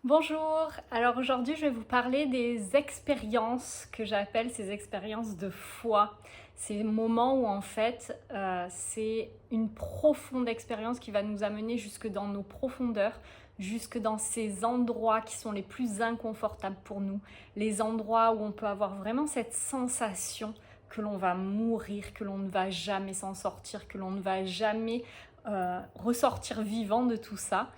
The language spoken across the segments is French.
Bonjour, alors aujourd'hui je vais vous parler des expériences que j'appelle ces expériences de foi. Ces moments où en fait c'est une profonde expérience qui va nous amener jusque dans nos profondeurs, jusque dans ces endroits qui sont les plus inconfortables pour nous, les endroits où on peut avoir vraiment cette sensation que l'on va mourir, que l'on ne va jamais s'en sortir, que l'on ne va jamais ressortir vivant de tout ça.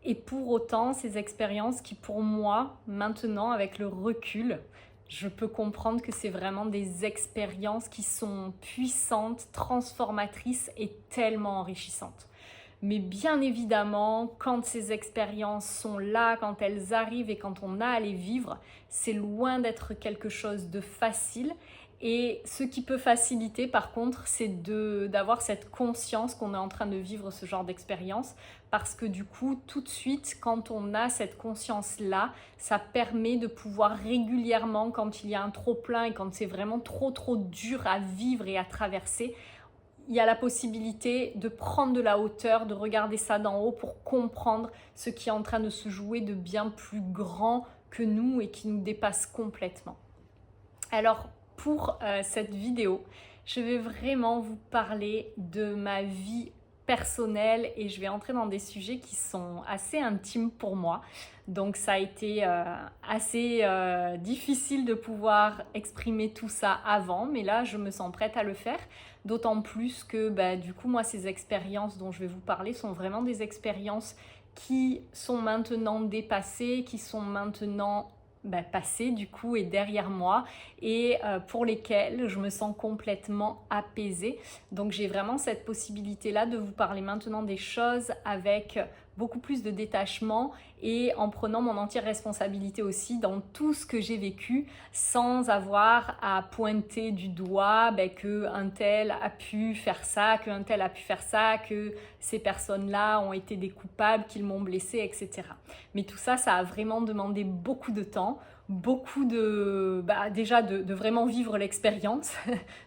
Et pour autant, ces expériences qui pour moi, maintenant avec le recul, je peux comprendre que c'est vraiment des expériences qui sont puissantes, transformatrices et tellement enrichissantes. Mais bien évidemment, quand ces expériences sont là, quand elles arrivent et quand on a à les vivre, c'est loin d'être quelque chose de facile. Et ce qui peut faciliter, par contre, c'est d'avoir cette conscience qu'on est en train de vivre ce genre d'expérience. Parce que du coup, tout de suite, quand on a cette conscience-là, ça permet de pouvoir régulièrement, quand il y a un trop-plein et quand c'est vraiment trop dur à vivre et à traverser, il y a la possibilité de prendre de la hauteur, de regarder ça d'en haut pour comprendre ce qui est en train de se jouer de bien plus grand que nous et qui nous dépasse complètement. Alors, pour cette vidéo, je vais vraiment vous parler de ma vie personnelle et je vais entrer dans des sujets qui sont assez intimes pour moi. Donc ça a été assez difficile de pouvoir exprimer tout ça avant, mais là je me sens prête à le faire. D'autant plus que du coup moi ces expériences dont je vais vous parler sont vraiment des expériences qui sont maintenant dépassées, qui sont maintenant passées du coup et derrière moi et pour lesquelles je me sens complètement apaisée. Donc j'ai vraiment cette possibilité là de vous parler maintenant des choses avec beaucoup plus de détachement et en prenant mon entière responsabilité aussi dans tout ce que j'ai vécu sans avoir à pointer du doigt qu'un tel a pu faire ça, qu'un tel a pu faire ça, que ces personnes-là ont été des coupables, qu'ils m'ont blessé, etc. Mais tout ça, ça a vraiment demandé beaucoup de temps, beaucoup déjà de vraiment vivre l'expérience,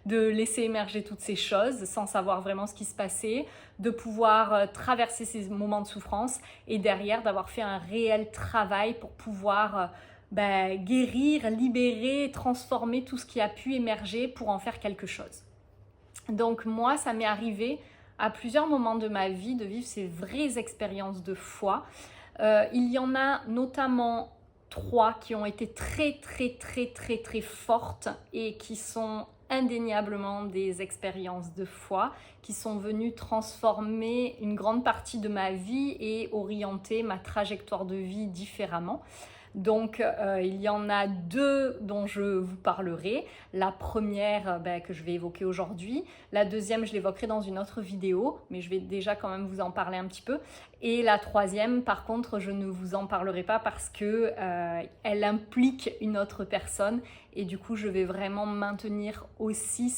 de laisser émerger toutes ces choses sans savoir vraiment ce qui se passait, de pouvoir traverser ces moments de souffrance et derrière d'avoir fait un réel travail pour pouvoir guérir, libérer, transformer tout ce qui a pu émerger pour en faire quelque chose. Donc moi, ça m'est arrivé à plusieurs moments de ma vie de vivre ces vraies expériences de foi. Il y en a notamment 3 qui ont été très fortes et qui sont indéniablement des expériences de foi qui sont venues transformer une grande partie de ma vie et orienter ma trajectoire de vie différemment. Donc il y en a 2 dont je vous parlerai. La première que je vais évoquer aujourd'hui. La deuxième, je l'évoquerai dans une autre vidéo, mais je vais déjà quand même vous en parler un petit peu. Et la troisième, par contre, je ne vous en parlerai pas parce que elle implique une autre personne. Et du coup, je vais vraiment maintenir aussi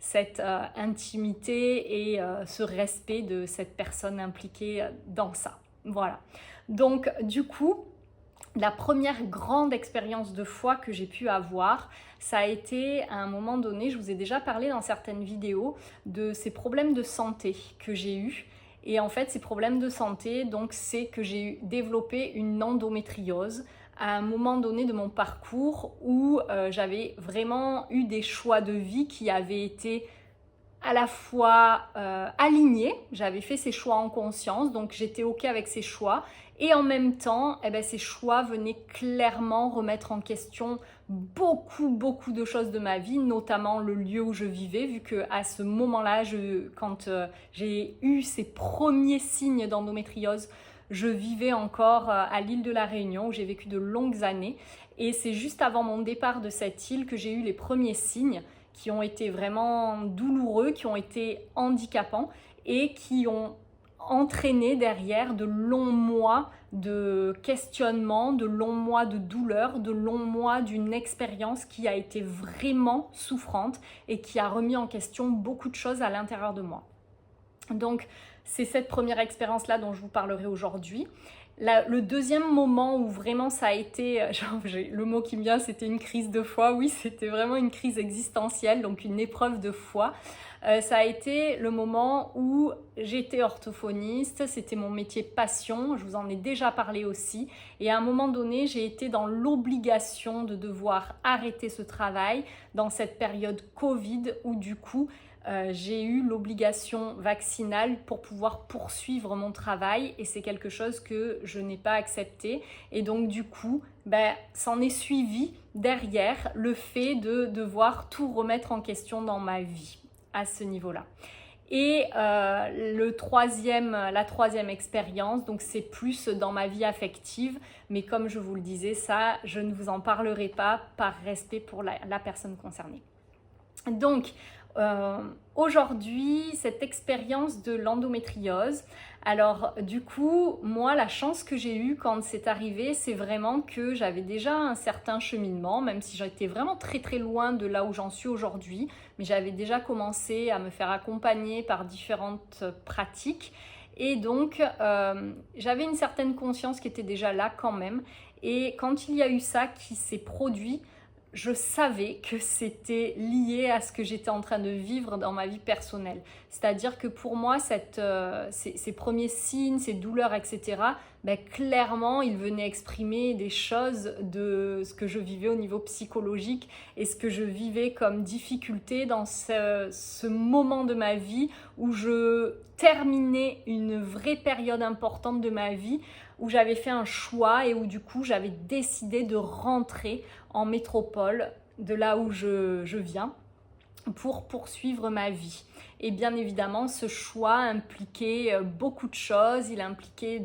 cette intimité et ce respect de cette personne impliquée dans ça. Voilà. Donc du coup, la première grande expérience de foi que j'ai pu avoir, ça a été à un moment donné, je vous ai déjà parlé dans certaines vidéos, de ces problèmes de santé que j'ai eus. Et en fait, ces problèmes de santé, donc c'est que j'ai développé une endométriose à un moment donné de mon parcours où j'avais vraiment eu des choix de vie qui avaient été à la fois alignée, j'avais fait ces choix en conscience, donc j'étais ok avec ces choix, et en même temps, ces choix venaient clairement remettre en question beaucoup de choses de ma vie, notamment le lieu où je vivais, vu que à ce moment-là, quand j'ai eu ces premiers signes d'endométriose, je vivais encore à l'île de la Réunion, où j'ai vécu de longues années, et c'est juste avant mon départ de cette île que j'ai eu les premiers signes qui ont été vraiment douloureux, qui ont été handicapants et qui ont entraîné derrière de longs mois de questionnement, de longs mois de douleur, de longs mois d'une expérience qui a été vraiment souffrante et qui a remis en question beaucoup de choses à l'intérieur de moi. Donc, c'est cette première expérience-là dont je vous parlerai aujourd'hui. Le deuxième moment où vraiment ça a été, le mot qui me vient, c'était une crise de foi. Oui, c'était vraiment une crise existentielle, donc une épreuve de foi. Ça a été le moment où j'étais orthophoniste, c'était mon métier passion, je vous en ai déjà parlé aussi. Et à un moment donné, j'ai été dans l'obligation de devoir arrêter ce travail dans cette période Covid où du coup, j'ai eu l'obligation vaccinale pour pouvoir poursuivre mon travail et c'est quelque chose que je n'ai pas accepté. Et donc du coup, s'en est suivi derrière le fait de devoir tout remettre en question dans ma vie à ce niveau-là. Et la troisième expérience, donc c'est plus dans ma vie affective, mais comme je vous le disais, ça, je ne vous en parlerai pas par respect pour la personne concernée. Donc, aujourd'hui, cette expérience de l'endométriose, alors du coup, moi, la chance que j'ai eue quand c'est arrivé, c'est vraiment que j'avais déjà un certain cheminement, même si j'étais vraiment très très loin de là où j'en suis aujourd'hui, mais j'avais déjà commencé à me faire accompagner par différentes pratiques. Et donc, j'avais une certaine conscience qui était déjà là quand même. Et quand il y a eu ça qui s'est produit, je savais que c'était lié à ce que j'étais en train de vivre dans ma vie personnelle. C'est-à-dire que pour moi, ces premiers signes, ces douleurs, etc., clairement, ils venaient exprimer des choses de ce que je vivais au niveau psychologique et ce que je vivais comme difficulté dans ce moment de ma vie où je terminais une vraie période importante de ma vie, où j'avais fait un choix et où du coup, j'avais décidé de rentrer en métropole, de là où je viens, pour poursuivre ma vie. Et bien évidemment, ce choix impliquait beaucoup de choses. Il impliquait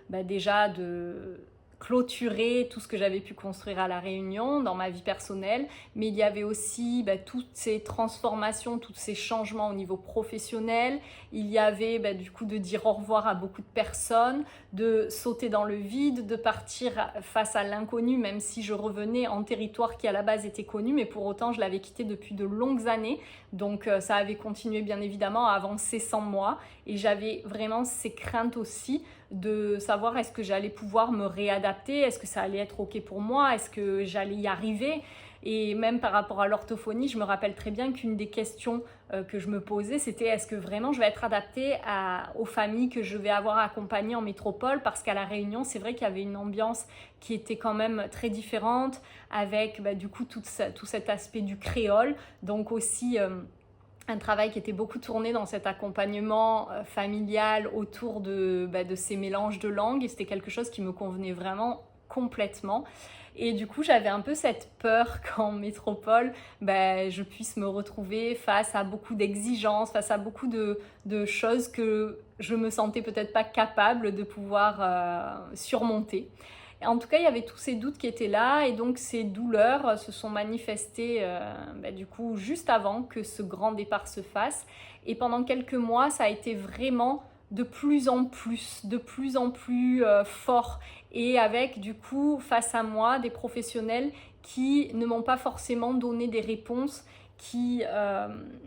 déjà de clôturer tout ce que j'avais pu construire à La Réunion dans ma vie personnelle, mais il y avait aussi toutes ces transformations, tous ces changements au niveau professionnel. Il y avait du coup de dire au revoir à beaucoup de personnes, de sauter dans le vide, de partir face à l'inconnu, même si je revenais en territoire qui à la base était connu, mais pour autant je l'avais quitté depuis de longues années, donc ça avait continué bien évidemment à avancer sans moi, et j'avais vraiment ces craintes aussi de savoir est-ce que j'allais pouvoir me réadapter, est-ce que ça allait être ok pour moi, est-ce que j'allais y arriver. Et même par rapport à l'orthophonie, je me rappelle très bien qu'une des questions que je me posais, c'était est-ce que vraiment je vais être adaptée aux familles que je vais avoir accompagnées en métropole, parce qu'à La Réunion, c'est vrai qu'il y avait une ambiance qui était quand même très différente, avec du coup tout cet aspect du créole, donc aussi un travail qui était beaucoup tourné dans cet accompagnement familial autour de ces mélanges de langues, et c'était quelque chose qui me convenait vraiment complètement. Et du coup, j'avais un peu cette peur qu'en métropole, je puisse me retrouver face à beaucoup d'exigences, face à beaucoup de choses que je me sentais peut-être pas capable de pouvoir surmonter. En tout cas, il y avait tous ces doutes qui étaient là, et donc ces douleurs se sont manifestées du coup juste avant que ce grand départ se fasse. Et pendant quelques mois, ça a été vraiment de plus en plus fort, et avec du coup face à moi des professionnels qui ne m'ont pas forcément donné des réponses qui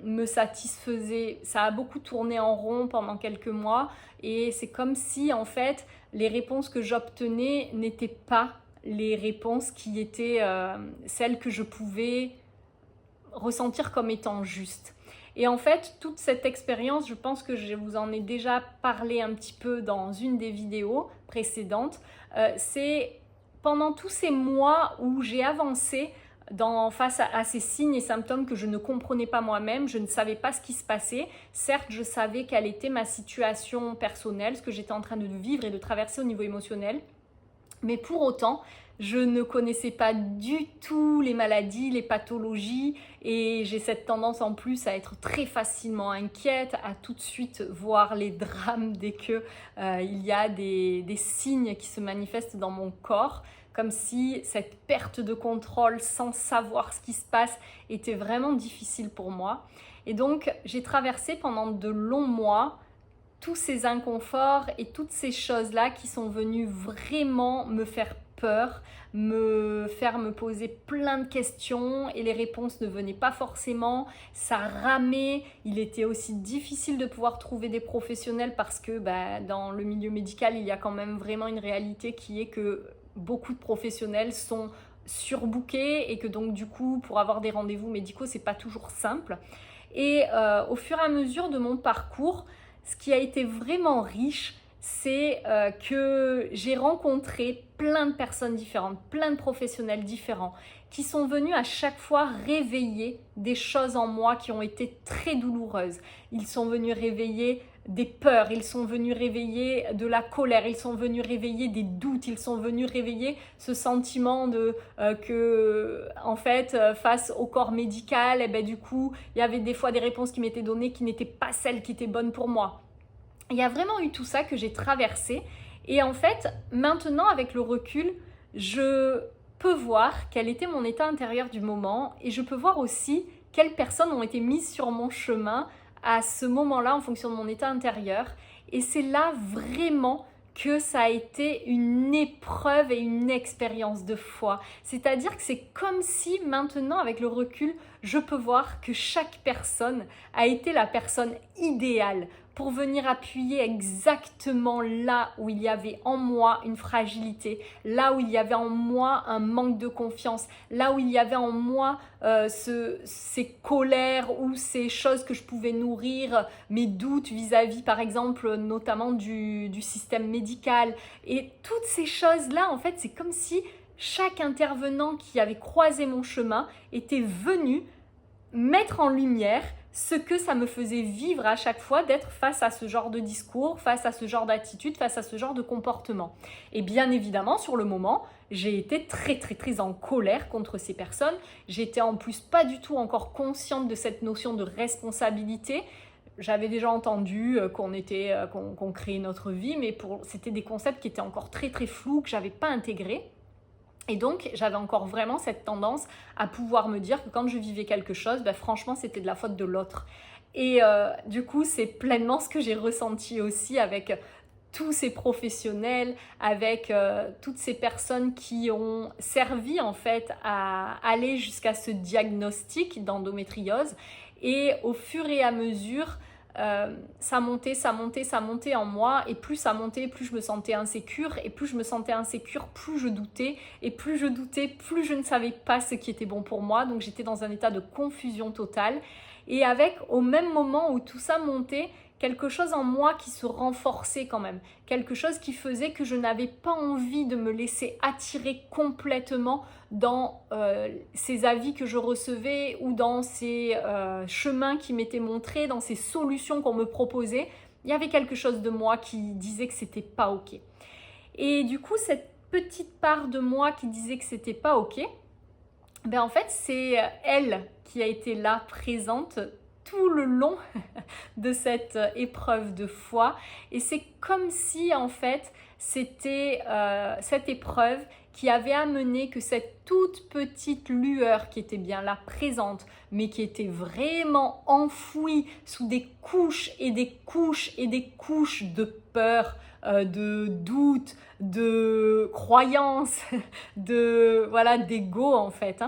me satisfaisaient. Ça a beaucoup tourné en rond pendant quelques mois, et c'est comme si en fait les réponses que j'obtenais n'étaient pas les réponses qui étaient celles que je pouvais ressentir comme étant justes. Et en fait, toute cette expérience, je pense que je vous en ai déjà parlé un petit peu dans une des vidéos précédentes, c'est pendant tous ces mois où j'ai avancé face à ces signes et symptômes que je ne comprenais pas moi-même, je ne savais pas ce qui se passait. Certes, je savais quelle était ma situation personnelle, ce que j'étais en train de vivre et de traverser au niveau émotionnel, mais pour autant, je ne connaissais pas du tout les maladies, les pathologies, et j'ai cette tendance en plus à être très facilement inquiète, à tout de suite voir les drames dès que il y a des signes qui se manifestent dans mon corps, comme si cette perte de contrôle sans savoir ce qui se passe était vraiment difficile pour moi. Et donc j'ai traversé pendant de longs mois tous ces inconforts et toutes ces choses-là qui sont venues vraiment me faire peur, faire me poser plein de questions et les réponses ne venaient pas forcément, ça ramait, il était aussi difficile de pouvoir trouver des professionnels parce que dans le milieu médical, il y a quand même vraiment une réalité qui est que beaucoup de professionnels sont surbookés et que donc du coup, pour avoir des rendez-vous médicaux, c'est pas toujours simple. Et au fur et à mesure de mon parcours, ce qui a été vraiment riche, c'est que j'ai rencontré plein de personnes différentes, plein de professionnels différents qui sont venus à chaque fois réveiller des choses en moi qui ont été très douloureuses. Ils sont venus réveiller des peurs, ils sont venus réveiller de la colère, ils sont venus réveiller des doutes, ils sont venus réveiller ce sentiment que, en fait, face au corps médical, du coup, il y avait des fois des réponses qui m'étaient données qui n'étaient pas celles qui étaient bonnes pour moi. Il y a vraiment eu tout ça que j'ai traversé. Et en fait, maintenant, avec le recul, je peux voir quel était mon état intérieur du moment et je peux voir aussi quelles personnes ont été mises sur mon chemin à ce moment-là en fonction de mon état intérieur. Et c'est là vraiment que ça a été une épreuve et une expérience de foi. C'est-à-dire que c'est comme si maintenant, avec le recul, je peux voir que chaque personne a été la personne idéale pour venir appuyer exactement là où il y avait en moi une fragilité, là où il y avait en moi un manque de confiance, là où il y avait en moi ces colères ou ces choses que je pouvais nourrir, mes doutes vis-à-vis par exemple notamment du système médical. Et toutes ces choses-là, en fait, c'est comme si chaque intervenant qui avait croisé mon chemin était venu mettre en lumière ce que ça me faisait vivre à chaque fois d'être face à ce genre de discours, face à ce genre d'attitude, face à ce genre de comportement. Et bien évidemment, sur le moment, j'ai été très très très en colère contre ces personnes. J'étais en plus pas du tout encore consciente de cette notion de responsabilité. J'avais déjà entendu qu'on créait notre vie, mais c'était des concepts qui étaient encore très très flous, que j'avais pas intégrés. Et donc, j'avais encore vraiment cette tendance à pouvoir me dire que quand je vivais quelque chose, franchement, c'était de la faute de l'autre. Et du coup, c'est pleinement ce que j'ai ressenti aussi avec tous ces professionnels, avec toutes ces personnes qui ont servi en fait à aller jusqu'à ce diagnostic d'endométriose. Et au fur et à mesure, ça montait en moi, et plus ça montait, plus je me sentais insécure, et plus je me sentais insécure, plus je doutais, et plus je doutais, plus je ne savais pas ce qui était bon pour moi, donc j'étais dans un état de confusion totale. Et avec, au même moment où tout ça montait, quelque chose en moi qui se renforçait quand même, quelque chose qui faisait que je n'avais pas envie de me laisser attirer complètement dans ces avis que je recevais ou dans ces chemins qui m'étaient montrés, dans ces solutions qu'on me proposait. Il y avait quelque chose de moi qui disait que c'était pas ok. Et du coup, cette petite part de moi qui disait que c'était pas ok, en fait, c'est elle qui a été là, présente tout le long de cette épreuve de foi. Et c'est comme si, en fait, c'était cette épreuve qui avait amené que cette toute petite lueur qui était bien là, présente, mais qui était vraiment enfouie sous des couches et des couches et des couches de peur, de doute, de croyance, d'ego en fait.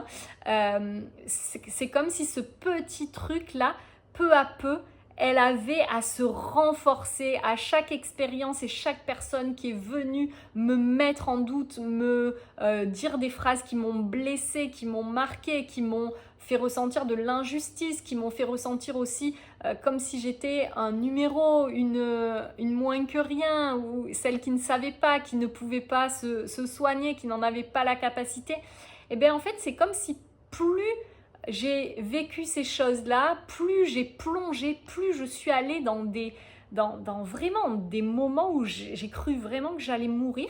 C'est comme si ce petit truc-là, peu à peu, elle avait à se renforcer à chaque expérience et chaque personne qui est venue me mettre en doute, me dire des phrases qui m'ont blessée, qui m'ont marquée, qui m'ont fait ressentir de l'injustice, qui m'ont fait ressentir aussi comme si j'étais un numéro, une moins que rien, ou celle qui ne savait pas, qui ne pouvait pas se soigner, qui n'en avait pas la capacité. Et bien en fait, c'est comme si plus j'ai vécu ces choses-là, plus j'ai plongé, plus je suis allée dans vraiment des moments où j'ai cru vraiment que j'allais mourir.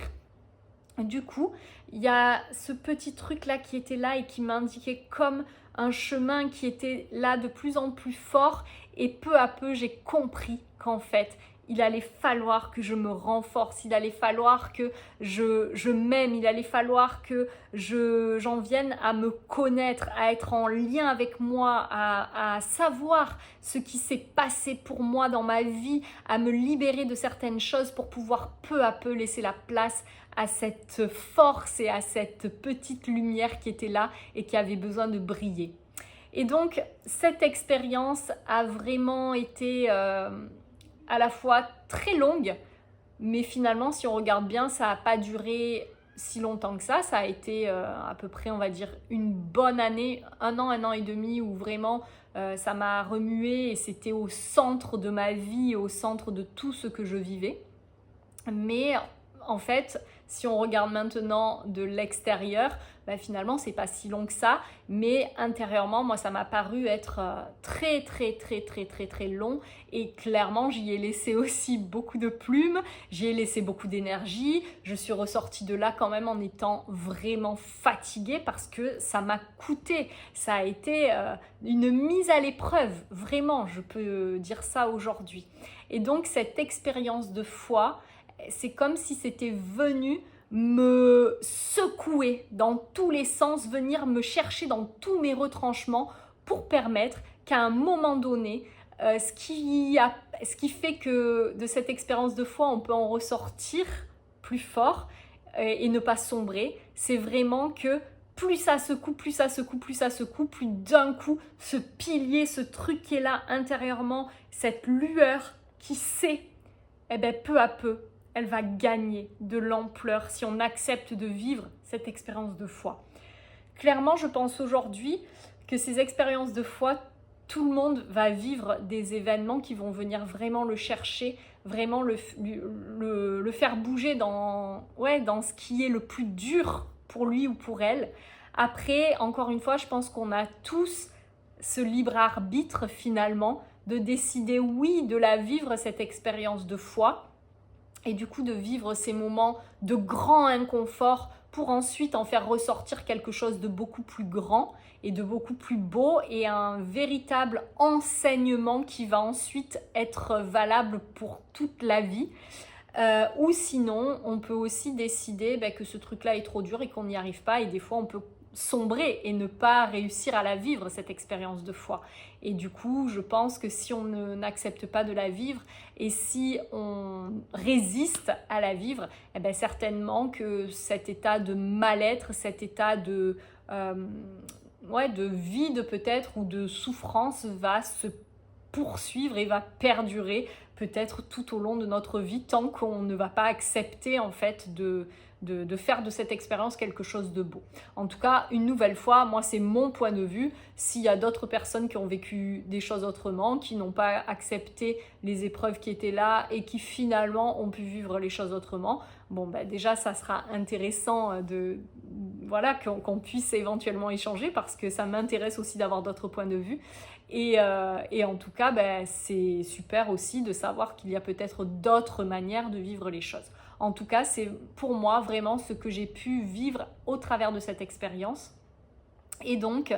Du coup, il y a ce petit truc-là qui était là et qui m'indiquait comme un chemin qui était là de plus en plus fort, et peu à peu, j'ai compris qu'en fait, il allait falloir que je me renforce, il allait falloir que je m'aime, il allait falloir que j'en vienne à me connaître, à être en lien avec moi, à savoir ce qui s'est passé pour moi dans ma vie, à me libérer de certaines choses pour pouvoir peu à peu laisser la place à cette force et à cette petite lumière qui était là et qui avait besoin de briller. Et donc, cette expérience a vraiment été à la fois très longue, mais finalement, si on regarde bien, ça n'a pas duré si longtemps que ça. Ça a été à peu près, on va dire, une bonne année, un an et demi, où vraiment ça m'a remué et c'était au centre de ma vie, au centre de tout ce que je vivais. Mais en fait, si on regarde maintenant de l'extérieur, finalement, c'est pas si long que ça, mais intérieurement, moi, ça m'a paru être très, très, très, très, très, très long. Et clairement, j'y ai laissé aussi beaucoup de plumes, j'y ai laissé beaucoup d'énergie. Je suis ressortie de là quand même en étant vraiment fatiguée parce que ça m'a coûté. Ça a été une mise à l'épreuve, vraiment, je peux dire ça aujourd'hui. Et donc, cette expérience de foi, c'est comme si c'était venu me secouer dans tous les sens, venir me chercher dans tous mes retranchements pour permettre qu'à un moment donné, ce qui fait que de cette expérience de foi, on peut en ressortir plus fort et ne pas sombrer, c'est vraiment que plus ça secoue, plus ça secoue, plus ça secoue, plus d'un coup, ce pilier, ce truc qui est là intérieurement, cette lueur qui sait, peu à peu, elle va gagner de l'ampleur si on accepte de vivre cette expérience de foi. Clairement, je pense aujourd'hui que ces expériences de foi, tout le monde va vivre des événements qui vont venir vraiment le chercher, vraiment le faire bouger dans ce qui est le plus dur pour lui ou pour elle. Après, encore une fois, je pense qu'on a tous ce libre arbitre finalement de décider, oui, de la vivre cette expérience de foi, et du coup de vivre ces moments de grand inconfort pour ensuite en faire ressortir quelque chose de beaucoup plus grand et de beaucoup plus beau et un véritable enseignement qui va ensuite être valable pour toute la vie. Ou sinon, on peut aussi décider que ce truc-là est trop dur et qu'on n'y arrive pas, et des fois on peut sombrer et ne pas réussir à la vivre, cette expérience de foi. Et du coup, je pense que si on n'accepte pas de la vivre et si on résiste à la vivre, certainement que cet état de mal-être, cet état de vide peut-être ou de souffrance va se poursuivre et va perdurer peut-être tout au long de notre vie tant qu'on ne va pas accepter en fait de faire de cette expérience quelque chose de beau. En tout cas, une nouvelle fois, moi c'est mon point de vue. S'il y a d'autres personnes qui ont vécu des choses autrement, qui n'ont pas accepté les épreuves qui étaient là et qui finalement ont pu vivre les choses autrement, déjà ça sera intéressant qu'on puisse éventuellement échanger parce que ça m'intéresse aussi d'avoir d'autres points de vue. Et en tout cas, c'est super aussi de savoir qu'il y a peut-être d'autres manières de vivre les choses. En tout cas, c'est pour moi vraiment ce que j'ai pu vivre au travers de cette expérience. Et donc,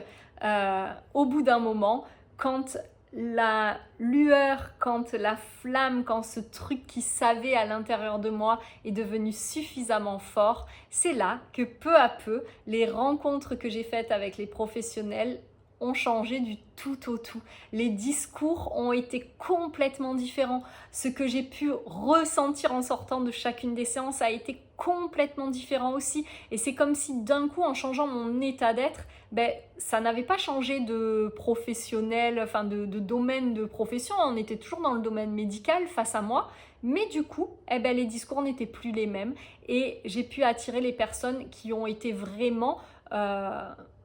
au bout d'un moment, quand la lueur, quand la flamme, quand ce truc qui savait à l'intérieur de moi est devenu suffisamment fort, c'est là que peu à peu, les rencontres que j'ai faites avec les professionnels ont changé du tout au tout. Les discours ont été complètement différents. Ce que j'ai pu ressentir en sortant de chacune des séances a été complètement différent aussi. Et c'est comme si d'un coup, en changeant mon état d'être, ça n'avait pas changé de professionnel, enfin de domaine de profession. On était toujours dans le domaine médical face à moi. Mais du coup, les discours n'étaient plus les mêmes. Et j'ai pu attirer les personnes qui ont été vraiment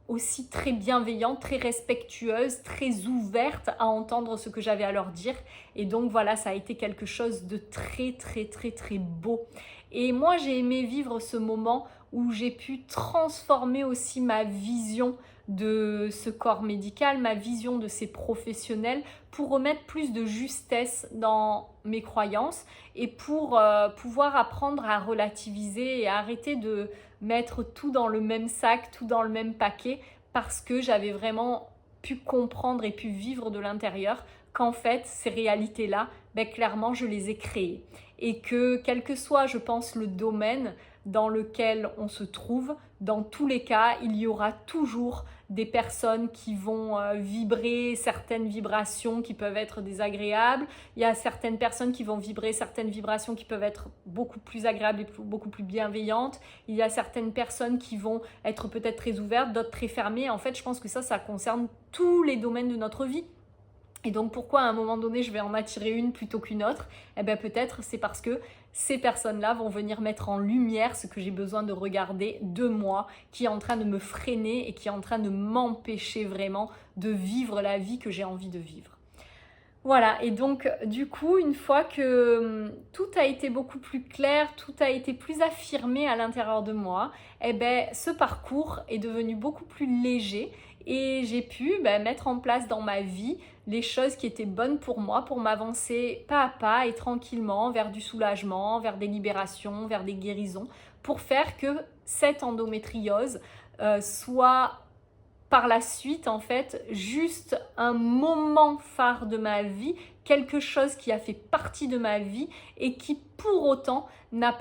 aussi très bienveillante, très respectueuse, très ouverte à entendre ce que j'avais à leur dire. Et donc voilà, ça a été quelque chose de très très très très beau. Et moi, j'ai aimé vivre ce moment où j'ai pu transformer aussi ma vision de ce corps médical, ma vision de ces professionnels pour remettre plus de justesse dans mes croyances et pour pouvoir apprendre à relativiser et à arrêter de mettre tout dans le même sac, tout dans le même paquet, parce que j'avais vraiment pu comprendre et pu vivre de l'intérieur qu'en fait, ces réalités-là, clairement, je les ai créées. Et que, quel que soit, je pense, le domaine dans lequel on se trouve, dans tous les cas, il y aura toujours des personnes qui vont vibrer certaines vibrations qui peuvent être désagréables. Il y a certaines personnes qui vont vibrer certaines vibrations qui peuvent être beaucoup plus agréables et beaucoup plus bienveillantes. Il y a certaines personnes qui vont être peut-être très ouvertes, d'autres très fermées. En fait, je pense que ça concerne tous les domaines de notre vie. Et donc pourquoi à un moment donné je vais en attirer une plutôt qu'une autre? Eh bien peut-être c'est parce que ces personnes-là vont venir mettre en lumière ce que j'ai besoin de regarder de moi, qui est en train de me freiner et qui est en train de m'empêcher vraiment de vivre la vie que j'ai envie de vivre. Voilà, et donc du coup, une fois que tout a été beaucoup plus clair, tout a été plus affirmé à l'intérieur de moi, eh ben, ce parcours est devenu beaucoup plus léger et j'ai pu mettre en place dans ma vie les choses qui étaient bonnes pour moi, pour m'avancer pas à pas et tranquillement vers du soulagement, vers des libérations, vers des guérisons, pour faire que cette endométriose soit par la suite, en fait, juste un moment phare de ma vie, quelque chose qui a fait partie de ma vie et qui, pour autant, ne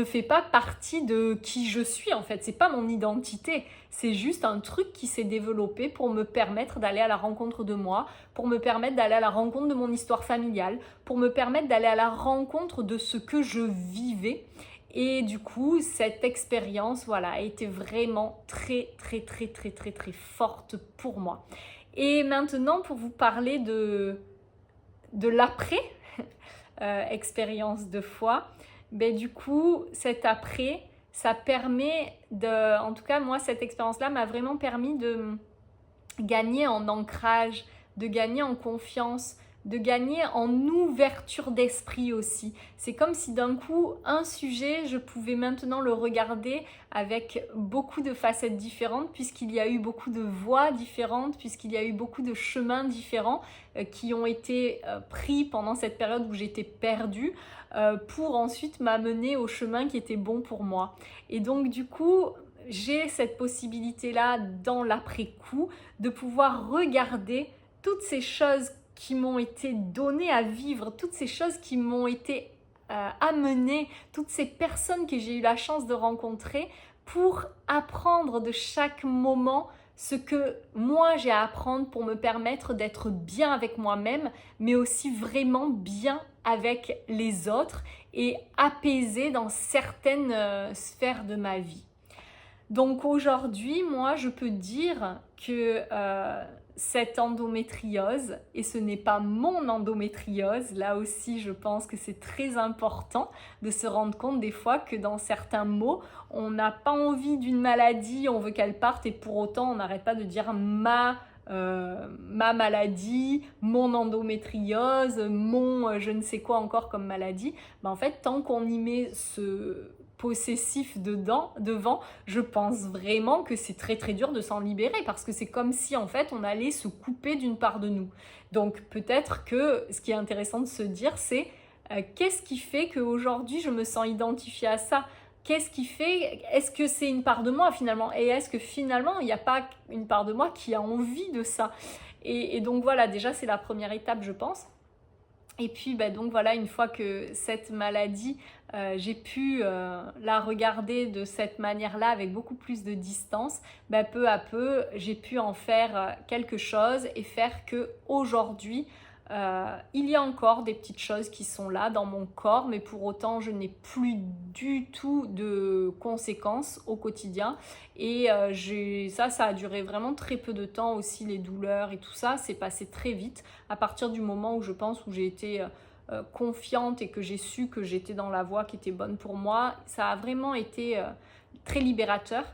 fait pas partie de qui je suis, en fait. C'est pas mon identité, c'est juste un truc qui s'est développé pour me permettre d'aller à la rencontre de moi, pour me permettre d'aller à la rencontre de mon histoire familiale, pour me permettre d'aller à la rencontre de ce que je vivais. Et du coup, cette expérience, voilà, a été vraiment très forte pour moi. Et maintenant, pour vous parler de l'après expérience de foi, du coup, cet après, ça permet en tout cas, moi, cette expérience-là m'a vraiment permis de gagner en ancrage, de gagner en confiance, de gagner en ouverture d'esprit aussi. C'est comme si d'un coup, un sujet, je pouvais maintenant le regarder avec beaucoup de facettes différentes, puisqu'il y a eu beaucoup de voies différentes, puisqu'il y a eu beaucoup de chemins différents qui ont été pris pendant cette période où j'étais perdue, pour ensuite m'amener au chemin qui était bon pour moi. Et donc du coup, j'ai cette possibilité-là dans l'après-coup de pouvoir regarder toutes ces choses qui m'ont été données à vivre, toutes ces choses qui m'ont été amenées, toutes ces personnes que j'ai eu la chance de rencontrer pour apprendre de chaque moment ce que moi j'ai à apprendre pour me permettre d'être bien avec moi-même, mais aussi vraiment bien avec les autres et apaisée dans certaines sphères de ma vie. Donc aujourd'hui, moi, je peux dire que cette endométriose, et ce n'est pas mon endométriose, là aussi je pense que c'est très important de se rendre compte des fois que dans certains mots, on n'a pas envie d'une maladie, on veut qu'elle parte et pour autant on n'arrête pas de dire ma maladie, mon endométriose, mon je ne sais quoi encore comme maladie. En fait, tant qu'on y met ce possessif devant, je pense vraiment que c'est très dur de s'en libérer parce que c'est comme si en fait on allait se couper d'une part de nous. Donc peut-être que ce qui est intéressant de se dire c'est qu'est-ce qui fait qu'aujourd'hui je me sens identifiée à ça? Qu'est-ce qui fait, est-ce que c'est une part de moi finalement? Et est-ce que finalement il n'y a pas une part de moi qui a envie de ça? Et donc voilà, déjà c'est la première étape je pense. Et puis donc voilà, une fois que cette maladie, j'ai pu la regarder de cette manière-là avec beaucoup plus de distance, peu à peu, j'ai pu en faire quelque chose et faire qu'aujourd'hui, il y a encore des petites choses qui sont là dans mon corps, mais pour autant, je n'ai plus du tout de conséquences au quotidien. Et ça a duré vraiment très peu de temps aussi, les douleurs et tout ça. C'est passé très vite à partir du moment où je pense où j'ai été confiante et que j'ai su que j'étais dans la voie qui était bonne pour moi. Ça a vraiment été très libérateur.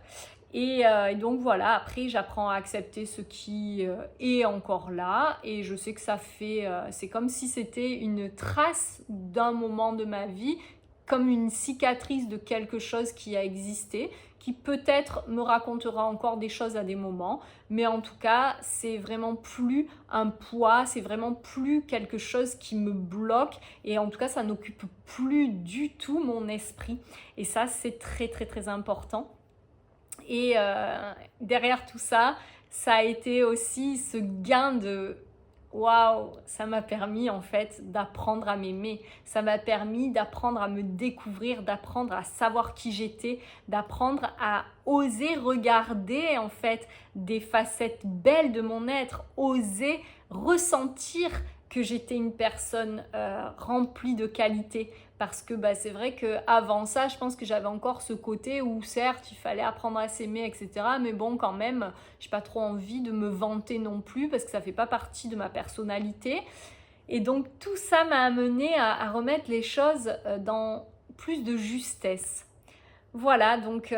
Et donc voilà, après j'apprends à accepter ce qui est encore là et je sais que c'est comme si c'était une trace d'un moment de ma vie, comme une cicatrice de quelque chose qui a existé, qui peut-être me racontera encore des choses à des moments, mais en tout cas c'est vraiment plus un poids, c'est vraiment plus quelque chose qui me bloque et en tout cas ça n'occupe plus du tout mon esprit et ça c'est très important. Et derrière tout ça, ça a été aussi ce gain de waouh, ça m'a permis en fait d'apprendre à m'aimer. Ça m'a permis d'apprendre à me découvrir, d'apprendre à savoir qui j'étais, d'apprendre à oser regarder en fait des facettes belles de mon être, oser ressentir que j'étais une personne remplie de qualités. Parce que c'est vrai qu'avant ça, je pense que j'avais encore ce côté où certes, il fallait apprendre à s'aimer, etc. Mais bon, quand même, j'ai pas trop envie de me vanter non plus parce que ça fait pas partie de ma personnalité. Et donc, tout ça m'a amené à remettre les choses dans plus de justesse. Voilà, donc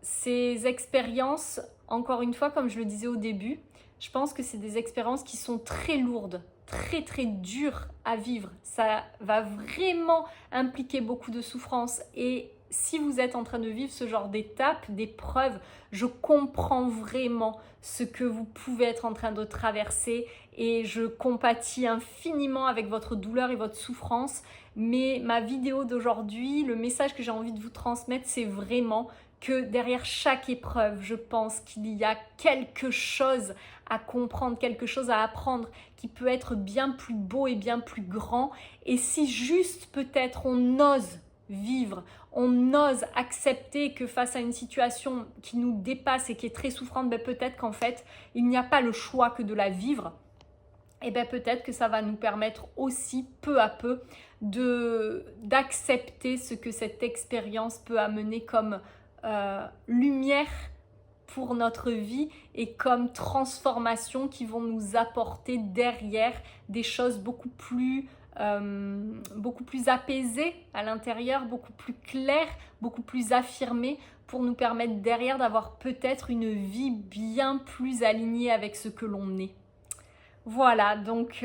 ces expériences, encore une fois, comme je le disais au début, je pense que c'est des expériences qui sont très lourdes, très très dures à vivre. Ça va vraiment impliquer beaucoup de souffrance. Et si vous êtes en train de vivre ce genre d'étape, d'épreuve, je comprends vraiment ce que vous pouvez être en train de traverser et je compatis infiniment avec votre douleur et votre souffrance. Mais ma vidéo d'aujourd'hui, le message que j'ai envie de vous transmettre, c'est vraiment que derrière chaque épreuve, je pense qu'il y a quelque chose à comprendre, quelque chose à apprendre qui peut être bien plus beau et bien plus grand. Et si juste peut-être on ose vivre, on ose accepter que face à une situation qui nous dépasse et qui est très souffrante, peut-être qu'en fait, il n'y a pas le choix que de la vivre. Et peut-être que ça va nous permettre aussi peu à peu d'accepter ce que cette expérience peut amener comme lumière pour notre vie et comme transformation qui vont nous apporter derrière des choses beaucoup plus apaisées à l'intérieur, beaucoup plus claires, beaucoup plus affirmées pour nous permettre derrière d'avoir peut-être une vie bien plus alignée avec ce que l'on est. Voilà, donc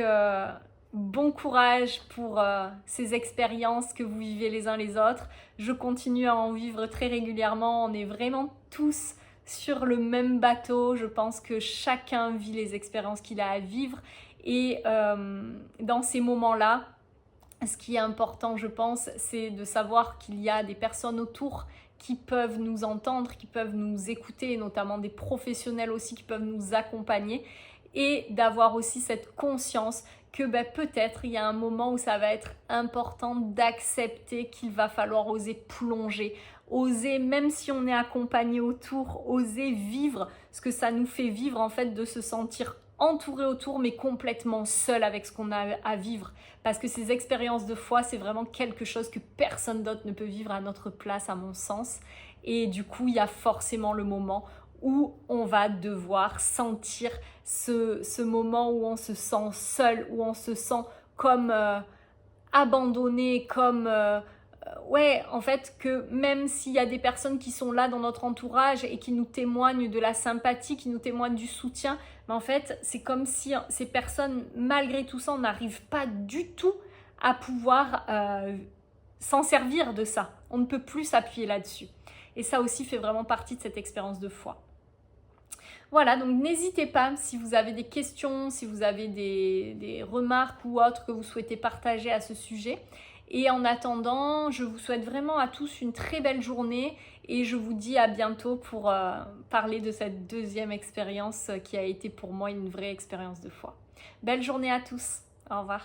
bon courage pour ces expériences que vous vivez les uns les autres. Je continue à en vivre très régulièrement. On est vraiment tous sur le même bateau. Je pense que chacun vit les expériences qu'il a à vivre. Et dans ces moments-là, ce qui est important, je pense, c'est de savoir qu'il y a des personnes autour qui peuvent nous entendre, qui peuvent nous écouter, notamment des professionnels aussi qui peuvent nous accompagner. Et d'avoir aussi cette conscience que peut-être il y a un moment où ça va être important d'accepter qu'il va falloir oser plonger, oser, même si on est accompagné autour, oser vivre ce que ça nous fait vivre en fait, de se sentir entouré autour mais complètement seul avec ce qu'on a à vivre. Parce que ces expériences de foi, c'est vraiment quelque chose que personne d'autre ne peut vivre à notre place, à mon sens. Et du coup, il y a forcément le moment où on va devoir sentir ce moment où on se sent seul, où on se sent comme abandonné, comme en fait, que même s'il y a des personnes qui sont là dans notre entourage et qui nous témoignent de la sympathie, qui nous témoignent du soutien, mais en fait, c'est comme si ces personnes, malgré tout ça, on n'arrive pas du tout à pouvoir s'en servir de ça. On ne peut plus s'appuyer là-dessus. Et ça aussi fait vraiment partie de cette expérience de foi. Voilà, donc n'hésitez pas si vous avez des questions, si vous avez des remarques ou autres que vous souhaitez partager à ce sujet. Et en attendant, je vous souhaite vraiment à tous une très belle journée et je vous dis à bientôt pour parler de cette deuxième expérience qui a été pour moi une vraie expérience de foi. Belle journée à tous, au revoir.